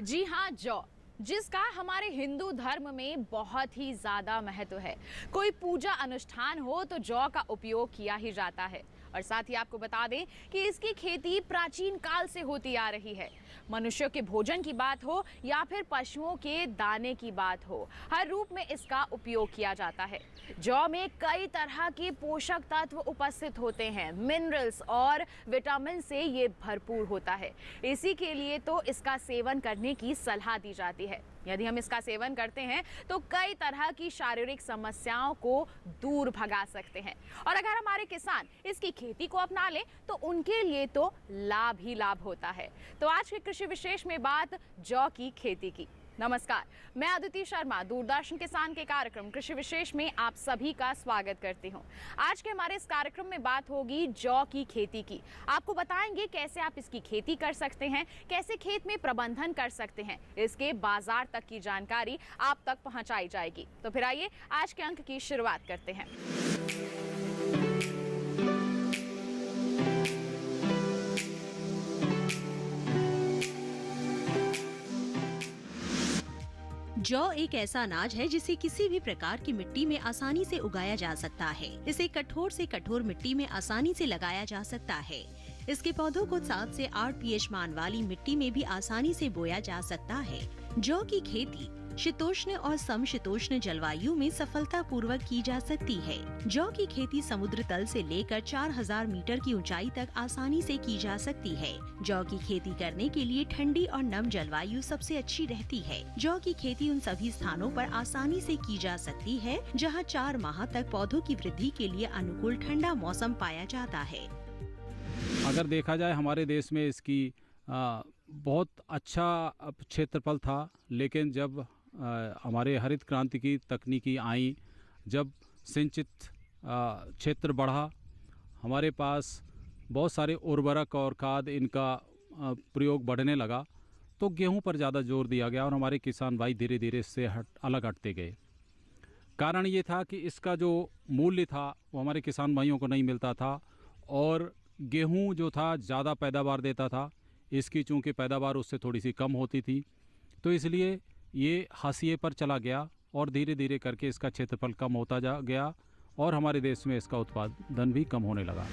जी हाँ, जौ जिसका हमारे हिंदू धर्म में बहुत ही ज्यादा महत्व है। कोई पूजा अनुष्ठान हो तो जौ का उपयोग किया ही जाता है। और साथ ही आपको बता दें कि इसकी खेती प्राचीन काल से होती आ रही है। मनुष्यों के भोजन की बात हो या फिर पशुओं के दाने की बात हो, हर रूप में इसका उपयोग किया जाता है। जौ में कई तरह के पोषक तत्व उपस्थित होते हैं। मिनरल्स और विटामिन से ये भरपूर होता है। इसी के लिए तो इसका सेवन करने की सलाह दी जाती है। यदि हम इसका सेवन करते हैं तो कई तरह की शारीरिक समस्याओं को दूर भगा सकते हैं। और अगर हमारे किसान इसकी खेती को अपना लें तो उनके लिए तो लाभ ही लाभ होता है। तो आज के कृषि विशेष में बात जौ की खेती की। नमस्कार, मैं अदिति शर्मा दूरदर्शन किसान के कार्यक्रम कृषि विशेष में आप सभी का स्वागत करती हूं। आज के हमारे इस कार्यक्रम में बात होगी जौ की खेती की। आपको बताएंगे कैसे आप इसकी खेती कर सकते हैं, कैसे खेत में प्रबंधन कर सकते हैं, इसके बाजार तक की जानकारी आप तक पहुंचाई जाएगी। तो फिर आइए आज के अंक की शुरुआत करते हैं। जौ एक ऐसा अनाज है जिसे किसी भी प्रकार की मिट्टी में आसानी से उगाया जा सकता है। इसे कठोर से कठोर मिट्टी में आसानी से लगाया जा सकता है। इसके पौधों को 7 से 8 pH मान वाली मिट्टी में भी आसानी से बोया जा सकता है। जौ की खेती शीतोष्ण और समशीतोष्ण जलवायु में सफलता पूर्वक की जा सकती है। जौ की खेती समुद्र तल से लेकर 4000 मीटर की ऊंचाई तक आसानी से की जा सकती है। जौ की खेती करने के लिए ठंडी और नम जलवायु सबसे अच्छी रहती है। जौ की खेती उन सभी स्थानों पर आसानी से की जा सकती है जहां 4 माह तक पौधों की वृद्धि के लिए अनुकूल ठंडा मौसम पाया जाता है। अगर देखा जाए हमारे देश में इसकी बहुत अच्छा क्षेत्रफल था, लेकिन जब हमारे हरित क्रांति की तकनीकी आई, जब सिंचित क्षेत्र बढ़ा, हमारे पास बहुत सारे उर्वरक और खाद इनका प्रयोग बढ़ने लगा, तो गेहूं पर ज़्यादा जोर दिया गया और हमारे किसान भाई धीरे धीरे इससे अलग हटते गए। कारण ये था कि इसका जो मूल्य था वो हमारे किसान भाइयों को नहीं मिलता था और गेहूं जो था ज़्यादा पैदावार देता था, इसकी चूँकि पैदावार उससे थोड़ी सी कम होती थी, तो इसलिए ये हाशिए पर चला गया और धीरे धीरे करके इसका क्षेत्रफल कम होता जा गया और हमारे देश में इसका उत्पादन भी कम होने लगा।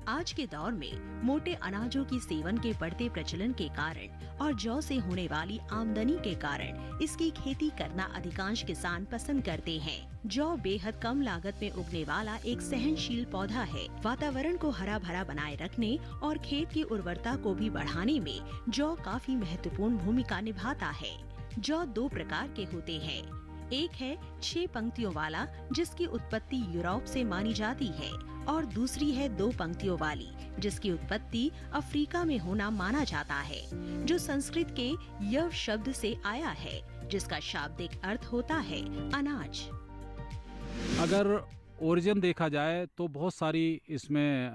आज के दौर में मोटे अनाजों की सेवन के बढ़ते प्रचलन के कारण और जौ से होने वाली आमदनी के कारण इसकी खेती करना अधिकांश किसान पसंद करते हैं। जौ बेहद कम लागत में उगने वाला एक सहनशील पौधा है। वातावरण को हरा भरा बनाए रखने और खेत की उर्वरता को भी बढ़ाने में जौ काफी महत्वपूर्ण भूमिका निभाता है। जौ 2 प्रकार के होते हैं। एक है 6 पंक्तियों वाला जिसकी उत्पत्ति यूरोप से मानी जाती है और दूसरी है 2 पंक्तियों वाली जिसकी उत्पत्ति अफ्रीका में होना माना जाता है, जो संस्कृत के यव शब्द से आया है जिसका शाब्दिक अर्थ होता है अनाज। अगर ओरिजिन देखा जाए तो बहुत सारी इसमें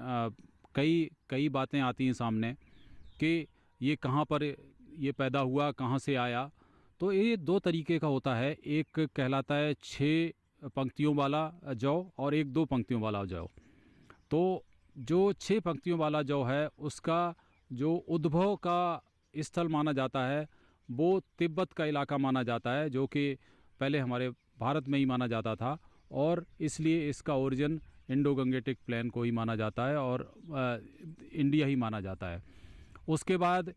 कई बातें आती हैं सामने कि ये कहाँ पर ये पैदा हुआ, कहाँ से आया। तो ये 2 तरीके का होता है। एक कहलाता है 6 पंक्तियों वाला जौ और एक 2 पंक्तियों वाला जौ। तो जो 6 पंक्तियों वाला जौ है उसका जो उद्भव का स्थल माना जाता है वो तिब्बत का इलाका माना जाता है, जो कि पहले हमारे भारत में ही माना जाता था और इसलिए इसका ओरिजिन इंडो गंगेटिक प्लेन को ही माना जाता है और इंडिया ही माना जाता है। उसके बाद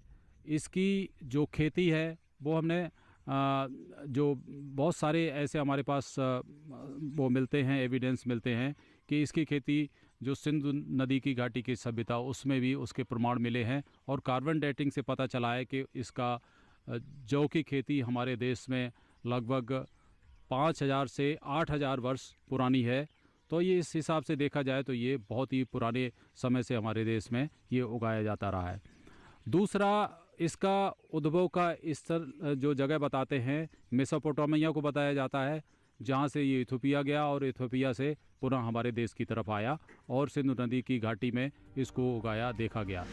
इसकी जो खेती है वो हमने जो बहुत सारे ऐसे हमारे पास वो मिलते हैं, एविडेंस मिलते हैं कि इसकी खेती जो सिंधु नदी की घाटी की सभ्यता उसमें भी उसके प्रमाण मिले हैं और कार्बन डेटिंग से पता चला है कि इसका जौ की खेती हमारे देश में लगभग 5000 से 8000 वर्ष पुरानी है। तो ये इस हिसाब से देखा जाए तो ये बहुत ही पुराने समय से हमारे देश में ये उगाया जाता रहा है। दूसरा, इसका उद्भव का स्थल जो जगह बताते हैं मेसोपोटामिया को बताया जाता है, जहाँ से ये इथोपिया गया और इथोपिया से पुनः हमारे देश की तरफ आया और सिंधु नदी की घाटी में इसको उगाया देखा गया।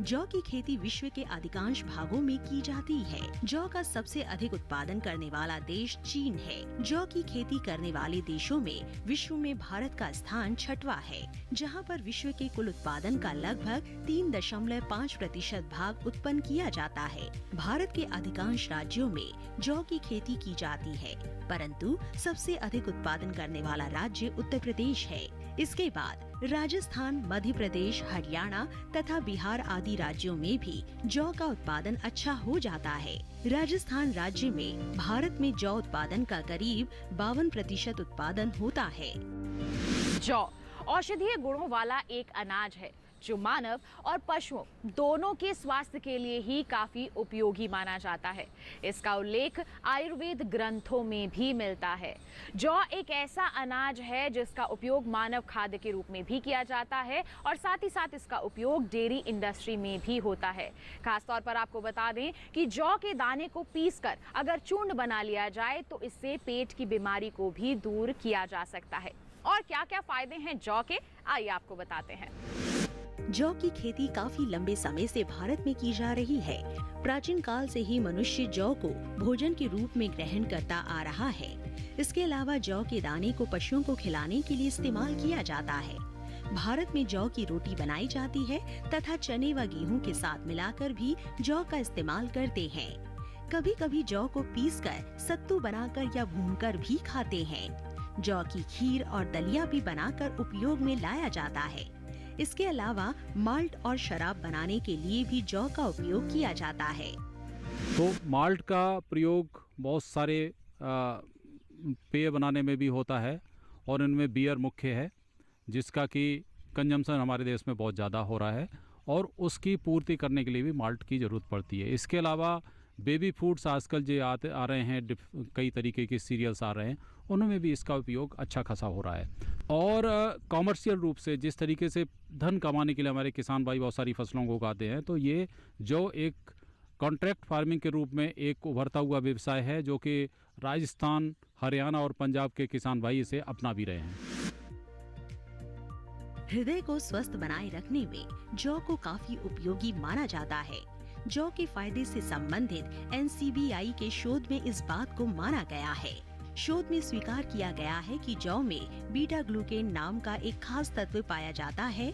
जौ की खेती विश्व के अधिकांश भागों में की जाती है। जौ का सबसे अधिक उत्पादन करने वाला देश चीन है। जौ की खेती करने वाले देशों में विश्व में भारत का स्थान 6वां है, जहां पर विश्व के कुल उत्पादन का लगभग 3.5% भाग उत्पन्न किया जाता है। भारत के अधिकांश राज्यों में जौ की खेती की जाती है, परंतु सबसे अधिक उत्पादन करने वाला राज्य उत्तर प्रदेश है। इसके बाद राजस्थान, मध्य प्रदेश, हरियाणा तथा बिहार आदि राज्यों में भी जौ का उत्पादन अच्छा हो जाता है। राजस्थान राज्य में भारत में जौ उत्पादन का करीब 52% उत्पादन होता है। जौ औषधीय गुणों वाला एक अनाज है जो मानव और पशुओं दोनों के स्वास्थ्य के लिए ही काफी उपयोगी माना जाता है। इसका उल्लेख आयुर्वेद ग्रंथों में भी मिलता है। जौ एक ऐसा अनाज है जिसका उपयोग मानव खाद्य के रूप में भी किया जाता है और साथ ही साथ इसका उपयोग डेयरी इंडस्ट्री में भी होता है। खासतौर पर आपको बता दें कि जौ के दाने को पीसकर अगर चूर्ण बना लिया जाए तो इससे पेट की बीमारी को भी दूर किया जा सकता है। और क्या क्या फायदे हैं जौ के, आइए आपको बताते हैं। जौ की खेती काफी लंबे समय से भारत में की जा रही है। प्राचीन काल से ही मनुष्य जौ को भोजन के रूप में ग्रहण करता आ रहा है। इसके अलावा जौ के दाने को पशुओं को खिलाने के लिए इस्तेमाल किया जाता है। भारत में जौ की रोटी बनाई जाती है तथा चने व गेहूं के साथ मिलाकर भी जौ का इस्तेमाल करते हैं। कभी कभी जौ को पीसकर सत्तू बनाकर या भूनकर भी खाते हैं। जौ की खीर और दलिया भी बनाकर उपयोग में लाया जाता है। इसके अलावा माल्ट और शराब बनाने के लिए भी जौ का उपयोग किया जाता है। तो माल्ट का प्रयोग बहुत सारे पेय बनाने में भी होता है और इनमें बियर मुख्य है, जिसका कि कंजम्पशन हमारे देश में बहुत ज़्यादा हो रहा है और उसकी पूर्ति करने के लिए भी माल्ट की ज़रूरत पड़ती है। इसके अलावा बेबी फूड्स आजकल जो आ रहे हैं, कई तरीके के सीरियल्स आ रहे हैं, उनमें भी इसका उपयोग अच्छा खासा हो रहा है। और कॉमर्शियल रूप से जिस तरीके से धन कमाने के लिए हमारे किसान भाई बहुत सारी फसलों को उगाते हैं, तो ये जो एक कॉन्ट्रैक्ट फार्मिंग के रूप में एक उभरता हुआ व्यवसाय है, जो कि राजस्थान, हरियाणा और पंजाब के किसान भाई इसे अपना भी रहे हैं। हृदय को स्वस्थ बनाए रखने में जौ को काफी उपयोगी माना जाता है। जौ के फायदे से संबंधित NCBI के शोध में इस बात को माना गया है। शोध में स्वीकार किया गया है कि जौ में बीटा ग्लूकेन नाम का एक खास तत्व पाया जाता है,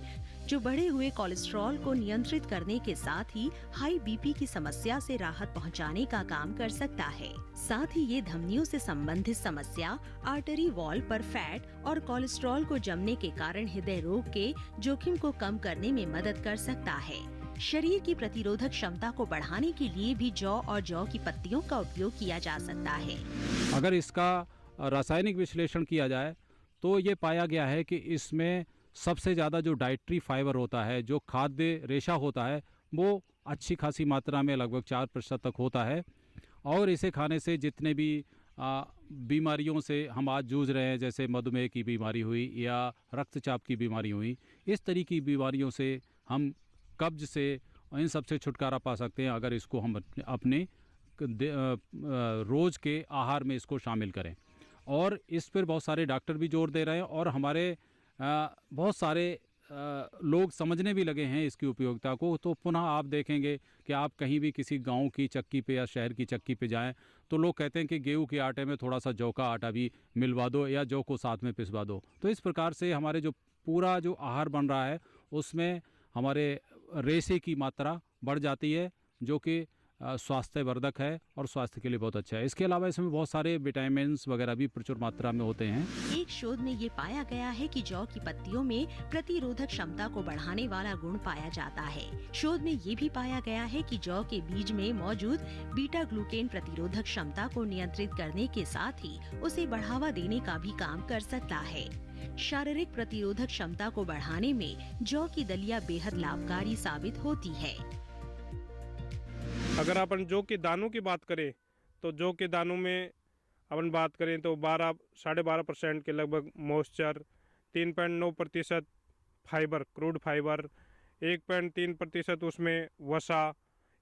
जो बढ़े हुए कोलेस्ट्रॉल को नियंत्रित करने के साथ ही हाई BP की समस्या से राहत पहुंचाने का काम कर सकता है। साथ ही ये धमनियों से संबंधित समस्या, आर्टरी वॉल पर फैट और कोलेस्ट्रॉल को जमने के कारण हृदय रोग के जोखिम को कम करने में मदद कर सकता है। शरीर की प्रतिरोधक क्षमता को बढ़ाने के लिए भी जौ और जौ की पत्तियों का उपयोग किया जा सकता है। अगर इसका रासायनिक विश्लेषण किया जाए तो ये पाया गया है कि इसमें सबसे ज़्यादा जो डाइटरी फाइबर होता है, जो खाद्य रेशा होता है, वो अच्छी खासी मात्रा में लगभग 4% तक होता है। और इसे खाने से जितने भी बीमारियों से हम आज जूझ रहे हैं, जैसे मधुमेह की बीमारी हुई या रक्तचाप की बीमारी हुई, इस तरह की बीमारियों से हम, कब्ज से, इन सब से छुटकारा पा सकते हैं अगर इसको हम अपने रोज़ के आहार में इसको शामिल करें। और इस पर बहुत सारे डॉक्टर भी जोर दे रहे हैं और हमारे बहुत सारे लोग समझने भी लगे हैं इसकी उपयोगिता को। तो पुनः आप देखेंगे कि आप कहीं भी किसी गांव की चक्की पे या शहर की चक्की पे जाएं तो लोग कहते हैं कि गेहूं के आटे में थोड़ा सा जौ का आटा भी मिलवा दो या जौ को साथ में पिसवा दो। तो इस प्रकार से हमारे जो पूरा जो आहार बन रहा है उसमें हमारे रेशे की मात्रा बढ़ जाती है, जो कि स्वास्थ्यवर्धक है और स्वास्थ्य के लिए बहुत अच्छा है। इसके अलावा इसमें बहुत सारे विटामिन्स वगैरह भी प्रचुर मात्रा में होते हैं। एक शोध में ये पाया गया है कि जौ की पत्तियों में प्रतिरोधक क्षमता को बढ़ाने वाला गुण पाया जाता है। शोध में ये भी पाया गया है कि जौ के बीज में मौजूद बीटा ग्लूकेन प्रतिरोधक क्षमता को नियंत्रित करने के साथ ही उसे बढ़ावा देने का भी काम कर सकता है। शारीरिक प्रतिरोधक क्षमता को बढ़ाने में जौ की दलिया बेहद लाभकारी साबित होती है। अगर अपन जौ के दानों की बात करें तो जौ के दानों में अपन बात करें तो 12-12.5% के लगभग मॉइस्चर, 3.9% फाइबर, क्रूड फाइबर, 1.3% उसमें वसा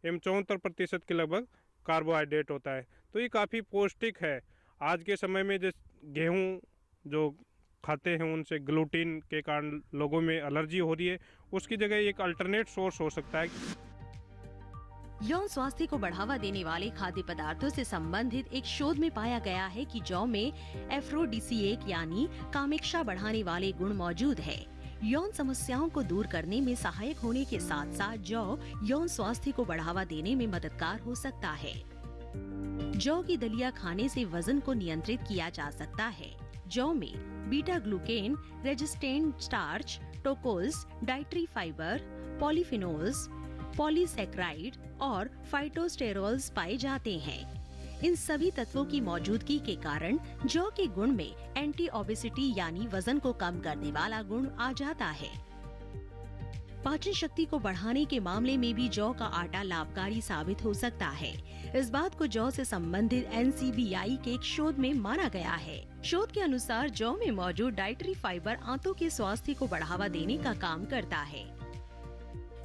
एवं 74% के लगभग कार्बोहाइड्रेट होता है। तो ये काफ़ी पौष्टिक है। आज के समय में जिस गेहूँ जो खाते हैं उनसे ग्लूटीन के कारण लोगों में एलर्जी हो रही है, उसकी जगह एक अल्टरनेट सोर्स हो सकता है। यौन स्वास्थ्य को बढ़ावा देने वाले खाद्य पदार्थों से संबंधित एक शोध में पाया गया है कि जौ में एफ्रोडिसिएक यानी कामेक्षा बढ़ाने वाले गुण मौजूद है। यौन समस्याओं को दूर करने में सहायक होने के साथ साथ जौ यौन स्वास्थ्य को बढ़ावा देने में मददगार हो सकता है। जौ की दलिया खाने से वजन को नियंत्रित किया जा सकता है। जौ में beta glucan, resistant starch, tocols, dietary fibre, polyphenols, polysaccharide और फाइटोस्टेरोल्स पाए जाते हैं। इन सभी तत्वों की मौजूदगी के कारण जौ के गुण में एंटी ओबेसिटी यानी वजन को कम करने वाला गुण आ जाता है। पाचन शक्ति को बढ़ाने के मामले में भी जौ का आटा लाभकारी साबित हो सकता है। इस बात को जौ से संबंधित NCBI के एक शोध में माना गया है। शोध के अनुसार जौ में मौजूद डाइटरी फाइबर आंतों के स्वास्थ्य को बढ़ावा देने का काम करता है।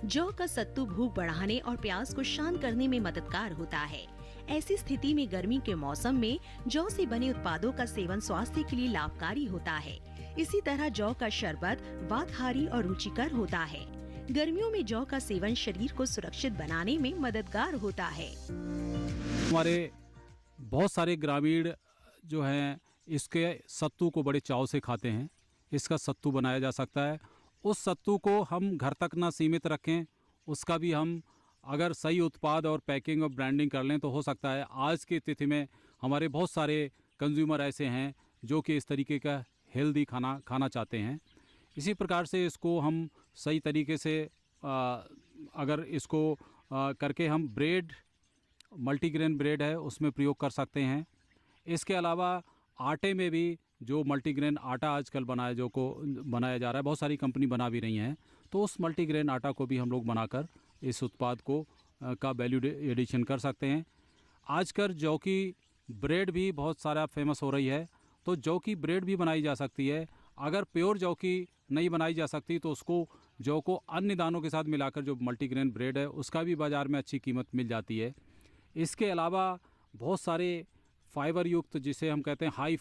जौ का सत्तू भूख बढ़ाने और प्यास को शांत करने में मददगार होता है। ऐसी स्थिति में गर्मी के मौसम में जौ से बने उत्पादों का सेवन स्वास्थ्य के लिए लाभकारी होता है। इसी तरह जौ का शरबत वातहारी और रुचिकर होता है। गर्मियों में जौ का सेवन शरीर को सुरक्षित बनाने में मददगार होता है। हमारे बहुत सारे ग्रामीण जो हैं इसके सत्तू को बड़े चाव से खाते हैं। इसका सत्तू बनाया जा सकता है। उस सत्तू को हम घर तक ना सीमित रखें, उसका भी हम अगर सही उत्पाद और पैकिंग और ब्रांडिंग कर लें तो हो सकता है। आज की तिथि में हमारे बहुत सारे कंज्यूमर ऐसे हैं जो कि इस तरीके का हेल्दी खाना खाना चाहते हैं। इसी प्रकार से इसको हम सही तरीके से अगर इसको करके हम ब्रेड, मल्टीग्रेन ब्रेड है उसमें प्रयोग कर सकते हैं। इसके अलावा आटे में भी जो मल्टीग्रेन आटा आजकल बनाया जा रहा है, बहुत सारी कंपनी बना भी रही हैं, तो उस मल्टीग्रेन आटा को भी हम लोग बनाकर इस उत्पाद को का वैल्यू एडिशन कर सकते हैं। आजकल जौ की ब्रेड भी बहुत सारा फेमस हो रही है, तो जौ की ब्रेड भी बनाई जा सकती है। अगर प्योर जौ की नहीं बनाई जा सकती तो उसको जौ को अन्य दानों के साथ मिलाकर जो मल्टीग्रेन ब्रेड है उसका भी बाज़ार में अच्छी कीमत मिल जाती है। इसके अलावा बहुत सारे फाइबर युक्त, जिसे हम कहते हैं हाई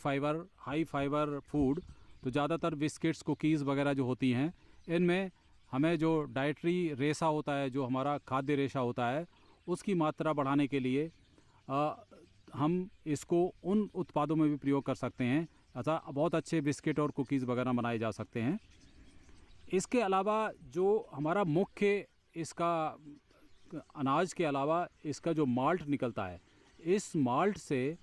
फाइबर फूड, तो ज़्यादातर बिस्किट्स, कुकीज़ वगैरह जो होती हैं, इनमें हमें जो डाइटरी रेशा होता है, जो हमारा खाद्य रेशा होता है, उसकी मात्रा बढ़ाने के लिए हम इसको उन उत्पादों में भी प्रयोग कर सकते हैं। अतः बहुत अच्छे बिस्किट और कुकीज़ वगैरह बनाए जा सकते हैं। इसके अलावा जो हमारा मुख्य इसका अनाज के अलावा इसका जो माल्ट निकलता है, इस माल्ट से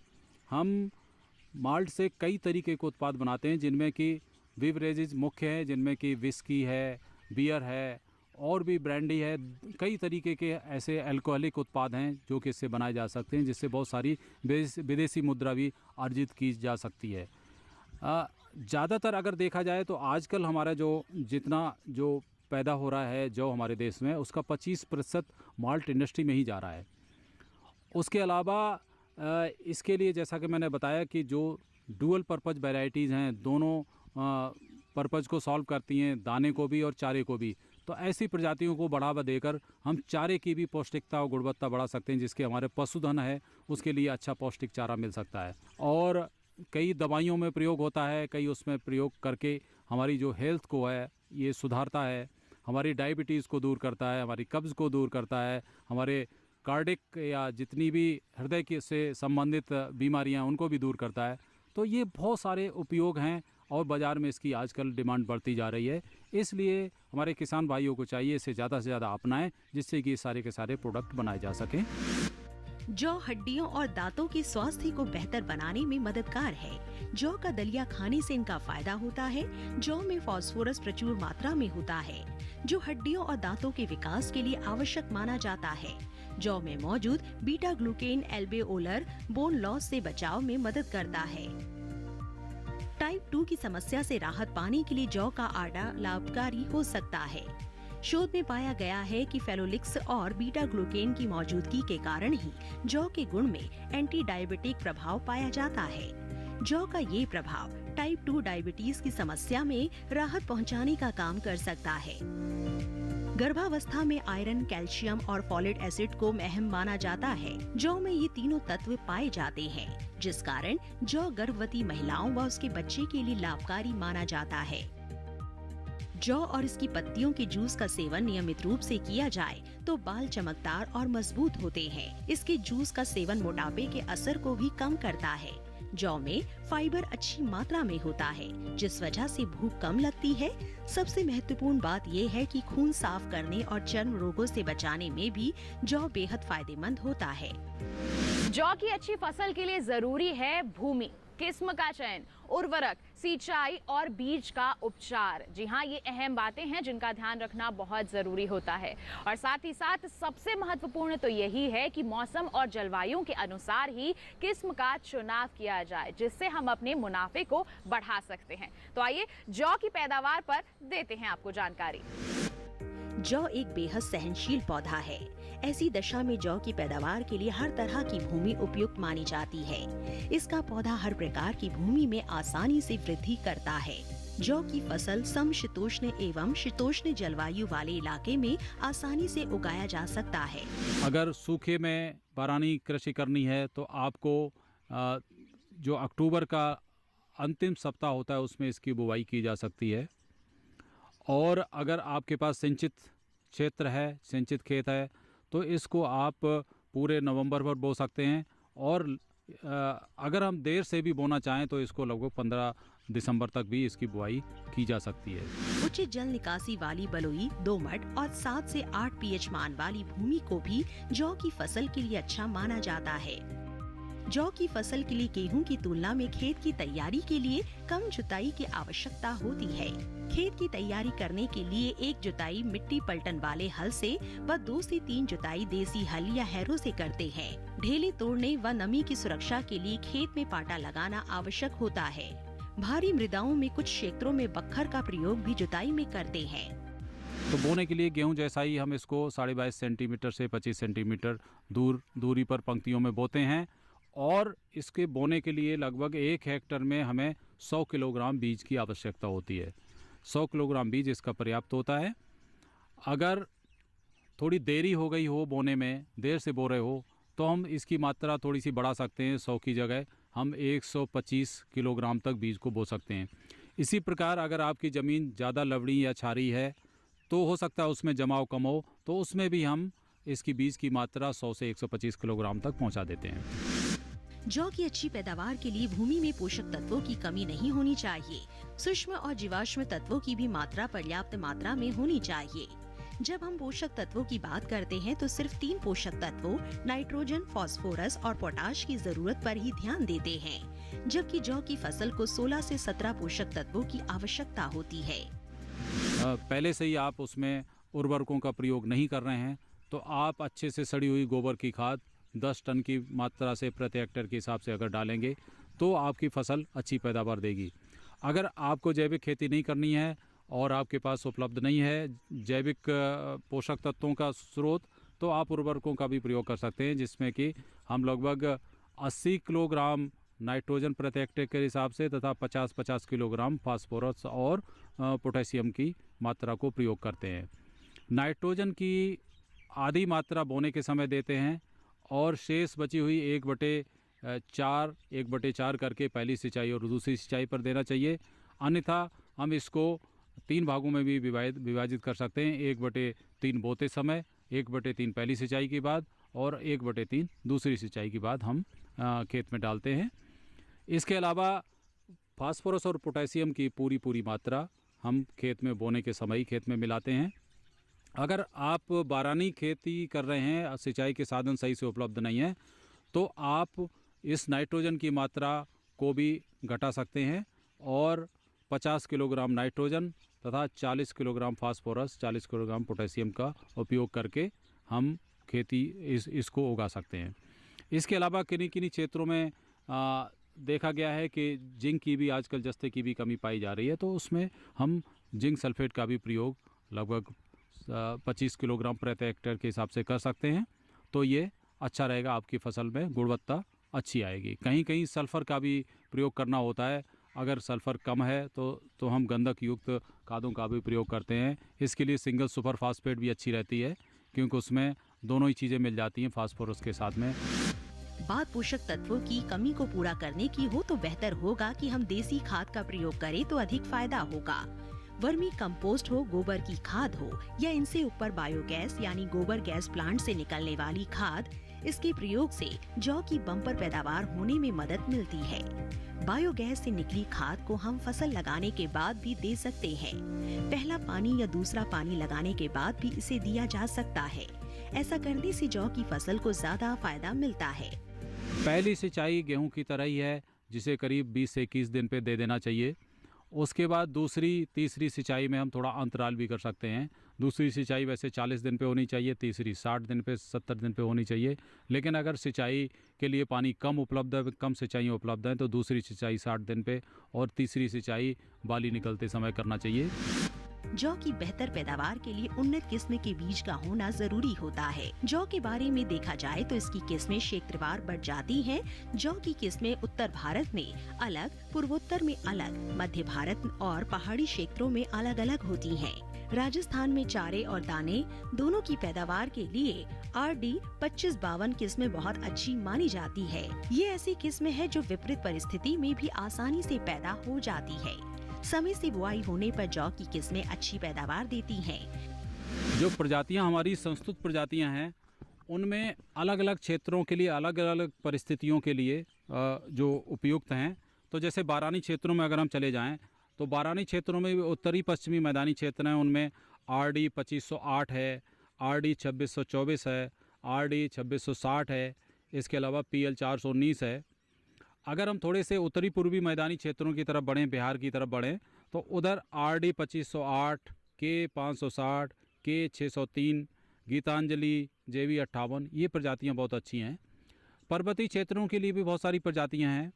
कई तरीके के उत्पाद बनाते हैं, जिनमें कि बिवरेजेज मुख्य है, जिनमें कि विस्की है, बियर है और भी ब्रांडी है। कई तरीके के ऐसे अल्कोहलिक उत्पाद हैं जो कि इससे बनाए जा सकते हैं, जिससे बहुत सारी विदेशी मुद्रा भी अर्जित की जा सकती है। ज़्यादातर अगर देखा जाए तो आजकल हमारा जितना पैदा हो रहा है जौ हमारे देश में, उसका 25% माल्ट इंडस्ट्री में ही जा रहा है। उसके अलावा इसके लिए जैसा कि मैंने बताया कि जो डुअल पर्पज़ वैरायटीज़ हैं, दोनों पर्पज़ को सॉल्व करती हैं, दाने को भी और चारे को भी, तो ऐसी प्रजातियों को बढ़ावा देकर हम चारे की भी पौष्टिकता और गुणवत्ता बढ़ा सकते हैं, जिसके हमारे पशुधन है उसके लिए अच्छा पौष्टिक चारा मिल सकता है। और कई दवाइयों में प्रयोग होता है, कई उसमें प्रयोग करके हमारी जो हेल्थ को है ये सुधारता है, हमारी डायबिटीज़ को दूर करता है, हमारी कब्ज़ को दूर करता है, हमारे कार्डिक या जितनी भी हृदय के से संबंधित बीमारियां उनको भी दूर करता है। तो ये बहुत सारे उपयोग हैं और बाज़ार में इसकी आजकल डिमांड बढ़ती जा रही है। इसलिए हमारे किसान भाइयों को चाहिए इसे ज़्यादा से ज़्यादा अपनाएं, जिससे कि सारे के सारे प्रोडक्ट बनाए जा सकें। जौ हड्डियों और दांतों के स्वास्थ्य को बेहतर बनाने में मददगार है। जौ का दलिया खाने से इनका फायदा होता है। जौ में फास्फोरस प्रचुर मात्रा में होता है, जो हड्डियों और दांतों के विकास के लिए आवश्यक माना जाता है। जौ में मौजूद बीटा ग्लूकेन एल्वेओलर बोन लॉस से बचाव में मदद करता है। टाइप 2 की समस्या से राहत पाने के लिए जौ का आटा लाभकारी हो सकता है। शोध में पाया गया है कि फेनोलिक्स और बीटा ग्लूकेन की मौजूदगी के कारण ही जौ के गुण में एंटी डायबिटिक प्रभाव पाया जाता है। जौ का ये प्रभाव टाइप 2 डायबिटीज की समस्या में राहत पहुंचाने का काम कर सकता है। गर्भावस्था में आयरन, कैल्शियम और फॉलेट एसिड को अहम माना जाता है। जौ में ये तीनों तत्व पाए जाते हैं, जिस कारण जौ गर्भवती महिलाओं व उसके बच्चे के लिए लाभकारी माना जाता है। जौ और इसकी पत्तियों के जूस का सेवन नियमित रूप से किया जाए तो बाल चमकदार और मजबूत होते हैं। इसके जूस का सेवन मोटापे के असर को भी कम करता है। जौ में फाइबर अच्छी मात्रा में होता है, जिस वजह से भूख कम लगती है। सबसे महत्वपूर्ण बात ये है कि खून साफ करने और चर्म रोगों से बचाने में भी जौ बेहद फायदेमंद होता है। जौ की अच्छी फसल के लिए जरूरी है भूमि, किस्म का चयन, उर्वरक, सिंचाई और बीज का उपचार। जी हाँ, ये अहम बातें हैं जिनका ध्यान रखना बहुत जरूरी होता है। और साथ ही साथ सबसे महत्वपूर्ण तो यही है कि मौसम और जलवायु के अनुसार ही किस्म का चुनाव किया जाए, जिससे हम अपने मुनाफे को बढ़ा सकते हैं। तो आइए जौ की पैदावार पर देते हैं आपको जानकारी। जौ एक बेहद सहनशील पौधा है। ऐसी दशा में जौ की पैदावार के लिए हर तरह की भूमि उपयुक्त मानी जाती है। इसका पौधा हर प्रकार की भूमि में आसानी से वृद्धि करता है। जौ की फसल समशीतोष्ण एवं शीतोष्ण जलवायु वाले इलाके में आसानी से उगाया जा सकता है। अगर सूखे में बारानी कृषि करनी है तो आपको जो अक्टूबर का अंतिम सप्ताह होता है उसमें इसकी बुवाई की जा सकती है। और अगर आपके पास सिंचित क्षेत्र है, सिंचित खेत है, तो इसको आप पूरे नवंबर पर बो सकते हैं। और अगर हम देर से भी बोना चाहें तो इसको लगभग 15 दिसंबर तक भी इसकी बुआई की जा सकती है। उचित जल निकासी वाली बलुई, दोमट और 7 से 8 पीएच मान वाली भूमि को भी जौ की फसल के लिए अच्छा माना जाता है। जौ की फसल के लिए गेहूं की तुलना में खेत की तैयारी के लिए कम जुताई की आवश्यकता होती है। खेत की तैयारी करने के लिए एक जुताई मिट्टी पलटन वाले हल से व 2 से 3 जुताई देसी हल या हैरो से करते हैं। ढेले तोड़ने व नमी की सुरक्षा के लिए खेत में पाटा लगाना आवश्यक होता है। भारी मृदाओं में कुछ क्षेत्रों में बक्खर का प्रयोग भी जुताई में करते हैं। तो बोने के लिए गेहूं जैसा ही हम इसको 22.5 सेंटीमीटर से 25 सेंटीमीटर दूरी पर पंक्तियों में बोते हैं। और इसके बोने के लिए लगभग 1 हेक्टेयर में हमें 100 किलोग्राम बीज की आवश्यकता होती है। 100 किलोग्राम बीज इसका पर्याप्त होता है। अगर थोड़ी देरी हो गई हो बोने में, देर से बो रहे हो, तो हम इसकी मात्रा थोड़ी सी बढ़ा सकते हैं। 100 की जगह हम 125 किलोग्राम तक बीज को बो सकते हैं। इसी प्रकार अगर आपकी ज़मीन ज़्यादा लवड़ी या छारी है तो हो सकता है उसमें जमाव कम हो, तो उसमें भी हम इसकी बीज की मात्रा 100 से 125 किलोग्राम तक पहुंचा देते हैं। जौ की अच्छी पैदावार के लिए भूमि में पोषक तत्वों की कमी नहीं होनी चाहिए। सूक्ष्म और जीवाश्म तत्वों की भी मात्रा पर्याप्त मात्रा में होनी चाहिए। जब हम पोषक तत्वों की बात करते हैं तो सिर्फ 3 पोषक तत्वों नाइट्रोजन, फास्फोरस और पोटाश की जरूरत पर ही ध्यान देते हैं, जबकि जौ की फसल को 16 से 17 पोषक तत्वों की आवश्यकता होती है। पहले से ही आप उसमें उर्वरकों का प्रयोग नहीं कर रहे हैं तो आप अच्छे से सड़ी हुई गोबर की खाद 10 टन की मात्रा से प्रति हेक्टेयर के हिसाब से अगर डालेंगे तो आपकी फसल अच्छी पैदावार देगी। अगर आपको जैविक खेती नहीं करनी है और आपके पास उपलब्ध नहीं है जैविक पोषक तत्वों का स्रोत, तो आप उर्वरकों का भी प्रयोग कर सकते हैं, जिसमें कि हम लगभग 80 किलोग्राम नाइट्रोजन प्रति हेक्टेयर के हिसाब से तथा 50-50 किलोग्राम फास्फोरस और पोटेशियम की मात्रा को प्रयोग करते हैं। नाइट्रोजन की आधी मात्रा बोने के समय देते हैं और शेष बची हुई 1/4 करके पहली सिंचाई और दूसरी सिंचाई पर देना चाहिए। अन्यथा हम इसको 3 भागों में भी विभाजित कर सकते हैं। 1/3 बोते समय, 1/3 पहली सिंचाई के बाद और 1/3 दूसरी सिंचाई के बाद हम खेत में डालते हैं। इसके अलावा फास्फोरस और पोटेशियम की पूरी मात्रा हम खेत में बोने के समय ही खेत में मिलाते हैं। अगर आप बारानी खेती कर रहे हैं, सिंचाई के साधन सही से उपलब्ध नहीं है, तो आप इस नाइट्रोजन की मात्रा को भी घटा सकते हैं और 50 किलोग्राम नाइट्रोजन तथा 40 किलोग्राम फास्फोरस, 40 किलोग्राम पोटेशियम का उपयोग करके हम खेती इसको उगा सकते हैं। इसके अलावा किन्हीं क्षेत्रों में देखा गया है कि जिंक की भी आजकल जस्ते की भी कमी पाई जा रही है, तो उसमें हम जिंक सल्फेट का भी प्रयोग लगभग 25 किलोग्राम प्रति हेक्टेयर के हिसाब से कर सकते हैं। तो ये अच्छा रहेगा, आपकी फसल में गुणवत्ता अच्छी आएगी। कहीं सल्फ़र का भी प्रयोग करना होता है। अगर सल्फ़र कम है तो हम गंधक युक्त खादों का भी प्रयोग करते हैं। इसके लिए सिंगल सुपर फास्फेट भी अच्छी रहती है, क्योंकि उसमें दोनों ही चीज़ें मिल जाती हैं फास्फोरस के साथ में। बात पोषक तत्वों की कमी को पूरा करने की हो तो बेहतर होगा कि हम देसी खाद का प्रयोग करें तो अधिक फायदा होगा। वर्मी कंपोस्ट हो, गोबर की खाद हो या इनसे ऊपर बायोगैस यानी गोबर गैस प्लांट से निकलने वाली खाद, इसके प्रयोग से जौ की बम्पर पैदावार होने में मदद मिलती है। बायोगैस से निकली खाद को हम फसल लगाने के बाद भी दे सकते हैं। पहला पानी या दूसरा पानी लगाने के बाद भी इसे दिया जा सकता है। ऐसा करने से जौ की फसल को ज्यादा फायदा मिलता है। पहली सिंचाई गेहूं की तरह ही है, जिसे करीब 20 से 21 दिन पे दे देना चाहिए। उसके बाद दूसरी तीसरी सिंचाई में हम थोड़ा अंतराल भी कर सकते हैं। दूसरी सिंचाई वैसे 40 दिन पे होनी चाहिए, तीसरी 60 दिन पे 70 दिन पे होनी चाहिए। लेकिन अगर सिंचाई के लिए पानी कम उपलब्ध है, कम सिंचाई उपलब्ध है, तो दूसरी सिंचाई 60 दिन पे और तीसरी सिंचाई बाली निकलते समय करना चाहिए। जौ की बेहतर पैदावार के लिए उन्नत किस्म के बीज का होना जरूरी होता है। जौ के बारे में देखा जाए तो इसकी किस्में क्षेत्रवार बढ़ जाती हैं। जौ की किस्में उत्तर भारत में अलग, पूर्वोत्तर में अलग, मध्य भारत और पहाड़ी क्षेत्रों में अलग अलग होती हैं। राजस्थान में चारे और दाने दोनों की पैदावार के लिए RD 2552 किस्में बहुत अच्छी मानी जाती है। ये ऐसी किस्में है जो विपरीत परिस्थिति में भी आसानी से पैदा हो जाती है। समय से बुआई होने पर जौ की किस्में अच्छी पैदावार देती हैं। जो प्रजातियां हमारी संस्तुत प्रजातियां हैं, उनमें अलग अलग क्षेत्रों के लिए, अलग अलग परिस्थितियों के लिए जो उपयुक्त हैं। तो जैसे बारानी क्षेत्रों में अगर हम चले जाएं, तो बारानी क्षेत्रों में उत्तरी पश्चिमी मैदानी क्षेत्र हैं, उनमें RD 2508 है, RD 2624 है, RD 2660 है, इसके अलावा PL 419 है। अगर हम थोड़े से उत्तरी पूर्वी मैदानी क्षेत्रों की तरफ बढ़ें, बिहार की तरफ बढ़ें, तो उधर RD 2508, K 560, K 603, Geetanjali, JV 58, ये प्रजातियां बहुत अच्छी हैं। पर्वतीय क्षेत्रों के लिए भी बहुत सारी प्रजातियां हैं।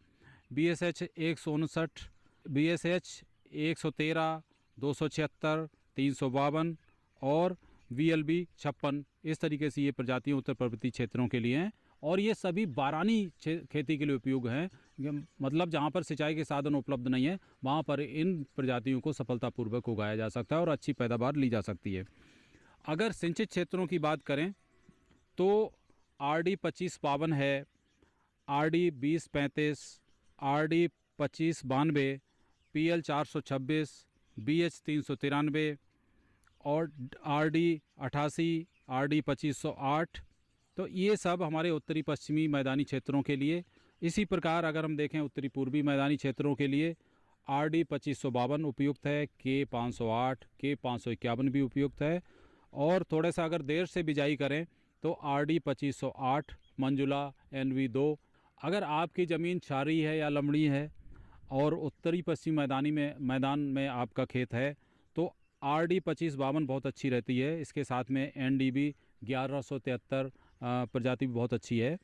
BSH 159, BSH 113, 276, 352 और VLB 56, इस तरीके से ये प्रजातियां उत्तर पर्वतीय क्षेत्रों के लिए हैं। और ये सभी बारानी खेती के लिए उपयोग हैं, मतलब जहाँ पर सिंचाई के साधन उपलब्ध नहीं है, वहाँ पर इन प्रजातियों को सफलतापूर्वक उगाया जा सकता है और अच्छी पैदावार ली जा सकती है। अगर सिंचित क्षेत्रों की बात करें तो RD 2552 है, RD 2035, RD 2592, PL 426, BH 393 और RD 88, RD 2508, तो ये सब हमारे उत्तरी पश्चिमी मैदानी क्षेत्रों के लिए। इसी प्रकार अगर हम देखें उत्तरी पूर्वी मैदानी क्षेत्रों के लिए RD 2552 उपयुक्त है, K 508, K 551 भी उपयुक्त है। और थोड़ा सा अगर देर से बिजाई करें तो RD 2508, मंजुला, NV 2। अगर आपकी ज़मीन क्षारीय है या लमड़ी है और उत्तरी पश्चिमी मैदान में आपका खेत है, तो RD 2552 बहुत अच्छी रहती है। इसके साथ में NDB 1173 प्रजाति भी बहुत अच्छी है।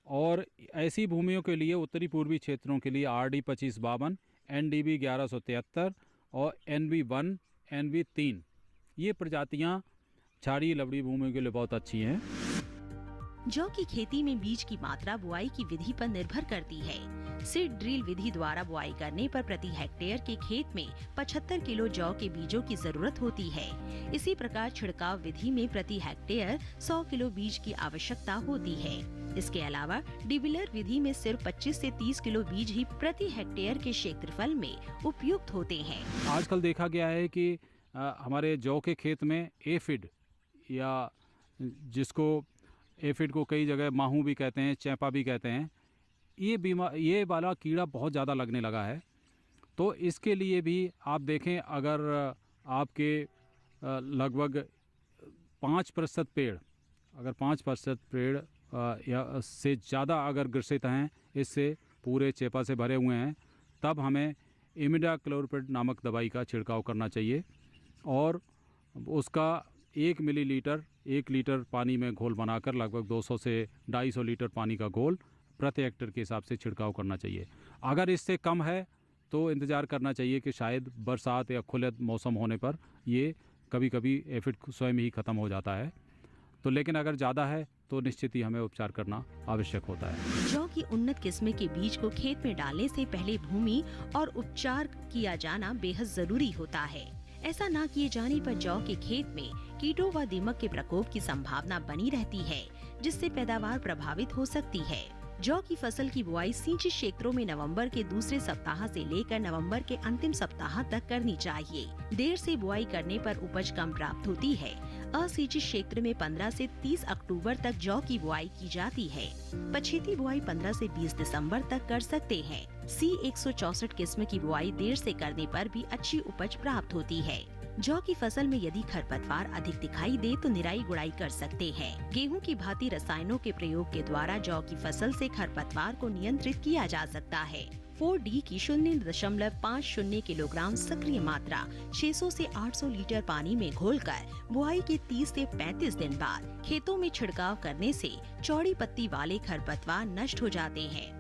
और ऐसी भूमियों के लिए उत्तरी पूर्वी क्षेत्रों के लिए RD 2552, NDB 1173 और NV 1, NV 3, ये प्रजातियां क्षारीय लवड़ी भूमियों के लिए बहुत अच्छी हैं। जौ की खेती में बीज की मात्रा बुआई की विधि पर निर्भर करती है। सीड ड्रिल विधि द्वारा बुआई करने पर प्रति हेक्टेयर के खेत में 75 किलो जौ के बीजों की जरूरत होती है। इसी प्रकार छिड़काव विधि में प्रति हेक्टेयर 100 किलो बीज की आवश्यकता होती है। इसके अलावा डिबिलर विधि में सिर्फ 25 से 30 किलो बीज ही प्रति हेक्टेयर के क्षेत्रफल में उपयुक्त होते हैं। आजकल देखा गया है कि हमारे जौ के खेत में एफिड, या जिसको एफिड को कई जगह माहू भी कहते हैं, चैपा भी कहते हैं, ये वाला कीड़ा बहुत ज़्यादा लगने लगा है। तो इसके लिए भी आप देखें, अगर आपके लगभग 5% पेड़, अगर 5% पेड़ या से ज़्यादा अगर ग्रसित हैं, इससे पूरे चेपा से भरे हुए हैं, तब हमें इमिडाक्लोप्रिड नामक दवाई का छिड़काव करना चाहिए। और उसका 1 मिलीलीटर 1 लीटर पानी में घोल बनाकर लगभग 200 से 250 लीटर पानी का घोल प्रति हेक्टेयर के हिसाब से छिड़काव करना चाहिए। अगर इससे कम है तो इंतज़ार करना चाहिए कि शायद बरसात या खुले मौसम होने पर ये कभी कभी एफिड स्वयं ही ख़त्म हो जाता है। तो लेकिन अगर ज़्यादा है तो निश्चित ही हमें उपचार करना आवश्यक होता है। जौ की उन्नत किस्म के बीज को खेत में डालने से पहले भूमि और उपचार किया जाना बेहद जरूरी होता है। ऐसा ना किए जाने पर जौ के खेत में कीटों व दीमक के प्रकोप की संभावना बनी रहती है, जिससे पैदावार प्रभावित हो सकती है। जौ की फसल की बुआई सिंचित क्षेत्रों में नवंबर के दूसरे सप्ताह से लेकर नवंबर के अंतिम सप्ताह तक करनी चाहिए। देर से बुआई करने पर उपज कम प्राप्त होती है। असिंचित क्षेत्र में 15 से 30 अक्टूबर तक जौ की बुआई की जाती है। पछेती बुआई 15 से 20 दिसंबर तक कर सकते हैं। C164 किस्म की बुआई देर से करने पर भी अच्छी उपज प्राप्त होती है। जौ की फसल में यदि खरपतवार अधिक दिखाई दे तो निराई गुड़ाई कर सकते हैं। गेहूं की भांति रसायनों के प्रयोग के द्वारा जौ की फसल से खरपतवार को नियंत्रित किया जा सकता है। 4D की 0.50 किलोग्राम सक्रिय मात्रा 600 से 800 लीटर पानी में घोलकर बुआई के 30 से 35 दिन बाद खेतों में छिड़काव करने से चौड़ी पत्ती वाले खरपतवार नष्ट हो जाते हैं।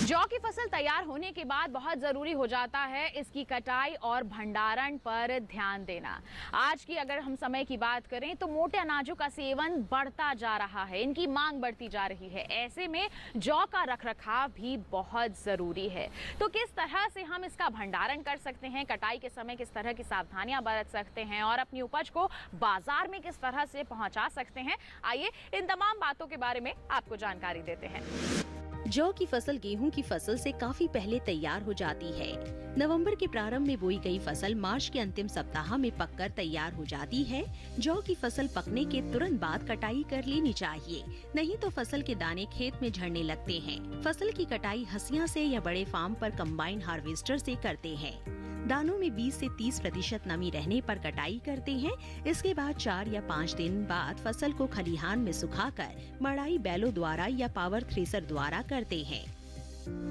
जौ की फसल तैयार होने के बाद बहुत जरूरी हो जाता है इसकी कटाई और भंडारण पर ध्यान देना। आज की अगर हम समय की बात करें तो मोटे अनाजों का सेवन बढ़ता जा रहा है, इनकी मांग बढ़ती जा रही है। ऐसे में जौ का रखरखाव भी बहुत जरूरी है। तो किस तरह से हम इसका भंडारण कर सकते हैं, कटाई के समय किस तरह की सावधानियां बरत सकते हैं और अपनी उपज को बाजार में किस तरह से पहुंचा सकते हैं, आइए इन तमाम बातों के बारे में आपको जानकारी देते हैं। जौ की फसल गेहूं की फसल से काफी पहले तैयार हो जाती है। नवंबर के प्रारंभ में बोई गई फसल मार्च के अंतिम सप्ताह में पककर तैयार हो जाती है। जौ की फसल पकने के तुरंत बाद कटाई कर लेनी चाहिए, नहीं तो फसल के दाने खेत में झड़ने लगते हैं। फसल की कटाई हंसिया से या बड़े फार्म पर कंबाइन हार्वेस्टर से करते हैं। दानों में 20 से 30% नमी रहने पर कटाई करते हैं। इसके बाद 4 या 5 दिन बाद फसल को खलिहान में सुखाकर मड़ाई बैलों द्वारा या पावर थ्रेसर द्वारा करते हैं।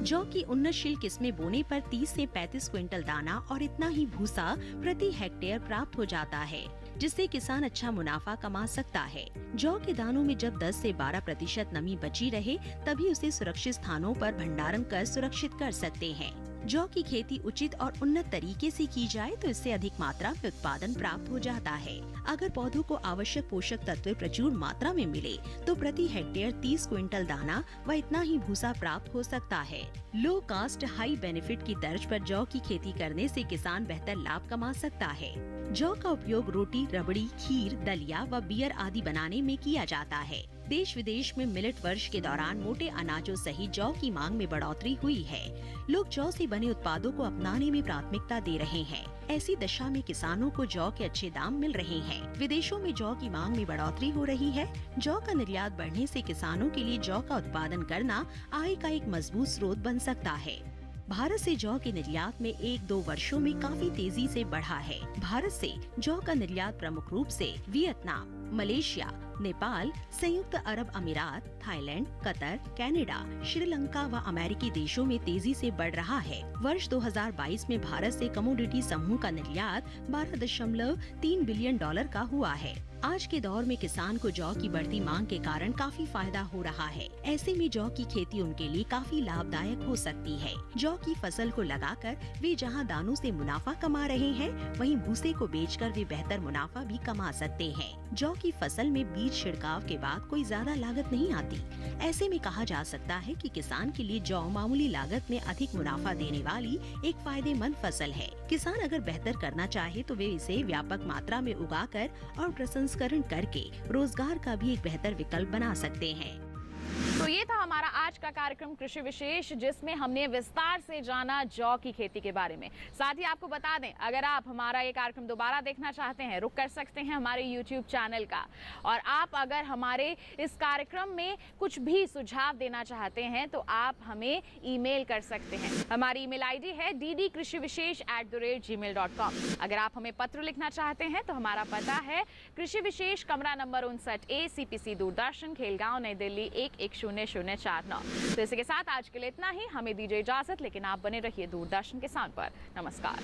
जौ की उन्नतशील किस्में बोने पर 30 से 35 क्विंटल दाना और इतना ही भूसा प्रति हेक्टेयर प्राप्त हो जाता है, जिससे किसान अच्छा मुनाफा कमा सकता है। जौ के दानों में जब 10 से 12% नमी बची रहे तभी उसे सुरक्षित स्थानों पर भंडारण कर सुरक्षित कर सकते हैं। जौ की खेती उचित और उन्नत तरीके से की जाए तो इससे अधिक मात्रा में उत्पादन प्राप्त हो जाता है। अगर पौधों को आवश्यक पोषक तत्व प्रचुर मात्रा में मिले तो प्रति हेक्टेयर 30 क्विंटल दाना व इतना ही भूसा प्राप्त हो सकता है। लो कास्ट हाई बेनिफिट की तर्ज पर जौ की खेती करने से किसान बेहतर लाभ कमा सकता है। जौ का उपयोग रोटी, रबड़ी, खीर, दलिया व बियर आदि बनाने में किया जाता है। देश विदेश में मिलेट वर्ष के दौरान मोटे अनाजों सहित जौ की मांग में बढ़ोतरी हुई है। लोग जौ से बने उत्पादों को अपनाने में प्राथमिकता दे रहे हैं। ऐसी दशा में किसानों को जौ के अच्छे दाम मिल रहे हैं। विदेशों में जौ की मांग में बढ़ोतरी हो रही है। जौ का निर्यात बढ़ने से किसानों के लिए जौ का उत्पादन करना आय का एक मजबूत स्रोत बन सकता है। भारत से जौ के निर्यात में 1-2 वर्षों में काफी तेजी से बढ़ा है। भारत से जौ का निर्यात प्रमुख रूप से वियतनाम, मलेशिया, नेपाल, संयुक्त अरब अमीरात, थाईलैंड, कतर, कनाडा, श्रीलंका व अमेरिकी देशों में तेजी से बढ़ रहा है। वर्ष 2022 में भारत से कमोडिटी समूह का निर्यात $12.3 बिलियन का हुआ है। आज के दौर में किसान को जौ की बढ़ती मांग के कारण काफी फायदा हो रहा है। ऐसे में जौ की खेती उनके लिए काफी लाभदायक हो सकती है। जौ की फसल को लगाकर वे जहां दानों से मुनाफा कमा रहे हैं, वहीं भूसे को बेचकर वे बेहतर मुनाफा भी कमा सकते हैं। जौ की फसल में बीज छिड़काव के बाद कोई ज्यादा लागत नहीं आती। ऐसे में कहा जा सकता है कि किसान के लिए जौ मामूली लागत में अधिक मुनाफा देने वाली एक फायदेमंद फसल है। किसान अगर बेहतर करना चाहे तो वे इसे व्यापक मात्रा में उगाकर और प्रसंस्करण करके रोजगार का भी एक बेहतर विकल्प बना सकते हैं। तो ये था हमारा आज का कार्यक्रम कृषि विशेष, जिसमें हमने विस्तार से जाना जौ की खेती के बारे में। साथ ही आपको बता दें, अगर आप हमारा ये कार्यक्रम दोबारा देखना चाहते हैं, रुक कर सकते हैं हमारे YouTube चैनल का। और आप अगर हमारे इस कार्यक्रम में कुछ भी सुझाव देना चाहते हैं तो आप हमें ईमेल कर सकते हैं। हमारी ईमेल ID है ddkrishivishesh@gmail.com। अगर आप हमें पत्र लिखना चाहते हैं तो हमारा पता है कृषि विशेष, कमरा number 59A, CPC Doordarshan, Khelgaon, नई दिल्ली 110049। तो इसी के साथ आज के लिए इतना ही। हमें दीजिए इजाजत, लेकिन आप बने रहिए दूरदर्शन किसान पर। नमस्कार।